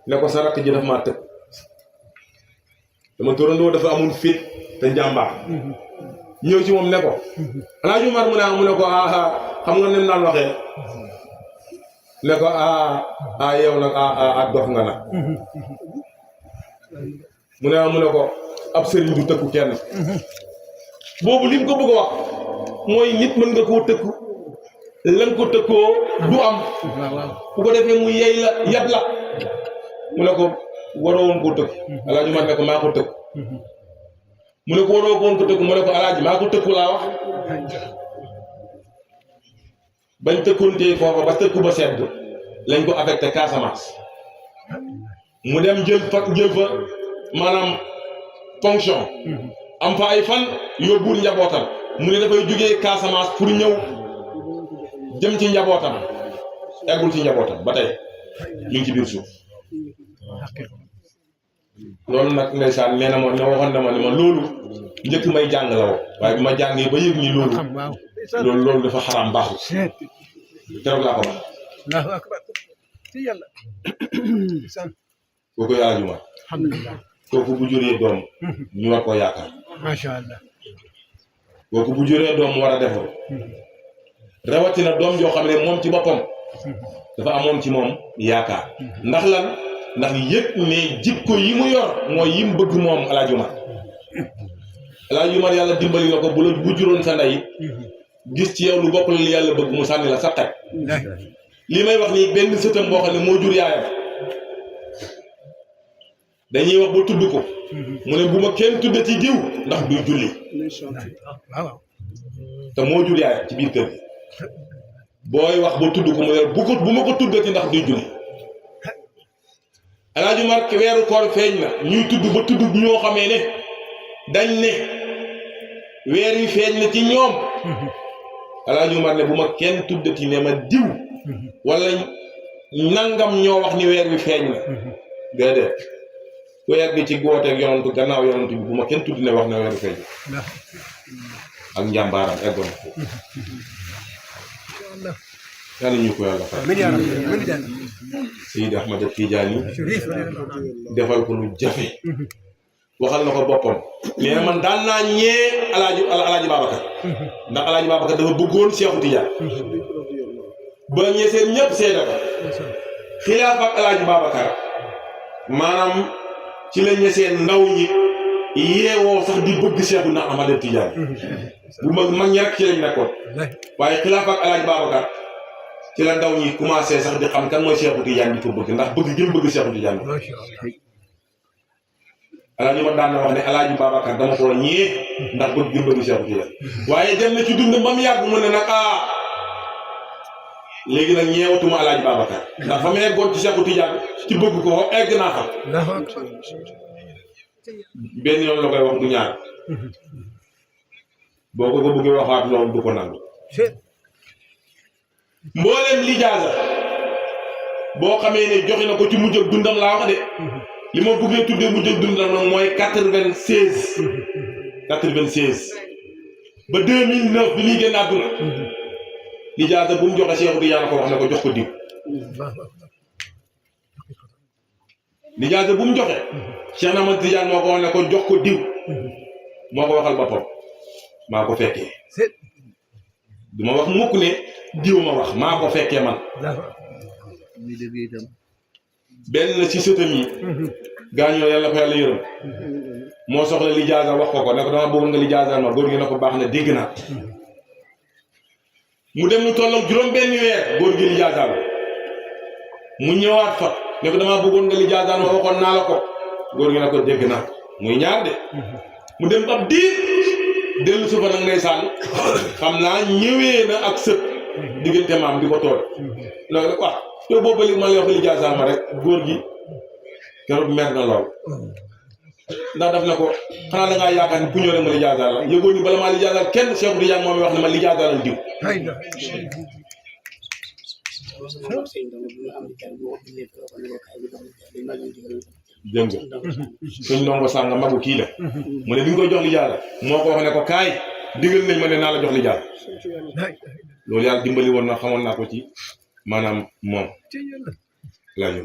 ne ko sa rakk ji daf maa tëkk dama turandoo dafa amul fit te njàmbaar ñëw ci moom ne ko Alaaji Umar mu ne ko xam nga nem naan waxee ne ko yow nag dox nga nag mu ne ko ab sëriñ du tëkku kenn boobu lim ko bëgg a wax mooy nit mën nga koo tëkku lan ko tëkkoo du am bu ko defee mu yey la yab la mu ne ko waroo woon koo tëkku Alaaji Umar ne ko maa ko tëkku mu ne ko waroo woon ko tëkku mu ne ko Alaaji maa ko tëkku laa wax bañ tëkkuntee foofa ba tëkku ba sedd lañ ko affecté Casamance mu dem jël fa maanaam fonction am fa ay fan yóbbuwul njabootam mu ne dafay jógee Casamance pour ñëw jëm ci njabootam eggul ci njabootam ba tey ñu ngi ci biir suuf loolu nag ndeysaan nee na ma ne waxoon na ma ne ma loolu njëkk may jàng la woo waaye bi ma jàngee ba yëg ni loolu dafa xaram baaxul keroog laa ko baax kooku Alaaji Umar kooku bu juree doom ñu war koo yaakaar masha Allah kooku bu juree doom war a defar rawatina doom joo xam ne moom ci boppam dafa amoon ci moom yaakaar ndax lan ndax yëg ne jikko yi mu yor mooy yi mu bëgg moom Alaaji Umar Alaaji Umar yàlla dimbali na ko bu juróon sa ndey gis ci yow lu bokk li yàlla bëgg mu sànni la sa xaj li may wax nii benn sëtam boo xam ne moo jur yaayam dañuy wax ba tudd ko mu ne bu ma kenn tudde ci diw ndax duy julli te moo jur yaayam ci biir kër gi booy wax ba tudd ko mu ne bu ma ko tuddati ndax duy julli Alaaji Umar weeru koor feeñ na ñuy tudd ba tudd ñoo xamee ne dañ ne weer wi feeñ na ci ñoom Alaaji Umar ne bu ma kenn tuddati ne ma diw wala nangam ñoo wax ni weer wi feeñ na déedéet ku yegg ci gooteeg yonantu gannaaw yonantu bi bu ma kenn tudd ne wax na weer wi feeñ ak njàmbaaram eggoon na foofu yàlla ñu ko yàlla fay Seydi Ahmad Tijaani defal ko lu jafe waxal na ko boppam nee na man daan naa ñee Alaaji Babacar ndax Alaaji Babacar dafa bëggoon Seexu Tijaan ba ñee seen ñëpp seede ko xilaaf ak Alaaji Babacar maanaam ci la ñee seen ndaw ñi yeewoo sax di bëgg Seexu na Ahmad Tijaan bu mag ñi rek ci lañ nekkoon waaye xilaaf ak Alaaji Babacar ci la ndaw ñi commencé sax di xam kan mooy Seexu Tijaan di ko bëgg ndax bëgg gi mu bëgg Seexu Tijaan bi Alaaji ma daan na wax ne Alaaji Babacar dama ko ñee ndax bëgg gi mu bëgg Seexu Tijaan waaye dem na ci dund ba mu yàgg mu ne nag léegi nag ñeewatuma Alaaji Babacar ndax fa mu eggoon ci Seexu Tijaan ci bëgg ko egg naa fa benn yoon la koy wax du ñaar boo ko bëggee waxaat loolu du ko nangu mboolem lijaasa boo xamee ne joxe na ko ci mujj ak dundam laa wax de li ma bëggee tuddee mujj ak dundam nag mooy 96 ba 2009 bi muy génn àdduna lijaasa bu mu joxe Seexu Tijaan ko wax ne ko jox ko diw lijaasa bu mu joxe Cheikh Ahmad Tijaan moo ko wax ne ko jox ko diw moo ko waxal boppam maa ko fekkee du ma wax mukk ne diw ma wax maa ko fekkee man benn ci sëtam yi gaañoo yàlla ko yàlla yërëm moo soxla lijaasa wax ko ne ko dama bëgg nga lijaasa ma góor gi ne ko baax na dégg naa mu dem lu tolloog juróom benn weer góor gi lijaasa mu ñëwaat fa ne ko dama bëggoon nga lijaasa ma waxoon naa la ko góor gi ne ko dégg naa muy ñaar de mu dem ab diir dellu sufa nag ndeysaan xam naa ñëwee na ak sët diggante maam di ko tool loolu wax yow boobu léegi ma lay wax lijaasa ma rek góor gi keroog mer na lool ndax daf na ko xanaa da ngaa yaakaar ni ku ñëw rek ma lijaasa la yëgoon ni bala maa lijaasa kenn Seexu Tijaan moom wax ne ma lijaasa la diw dégg nga suñ ndongo sànga magu kii la mu ne bi nga koy jox lijaasa moo ko wax ne ko kaay digal nañ ma ne naa la jox lijaasa loolu yàlla dimbali woon na xamoon naa ko ci maanaam moom laa ñu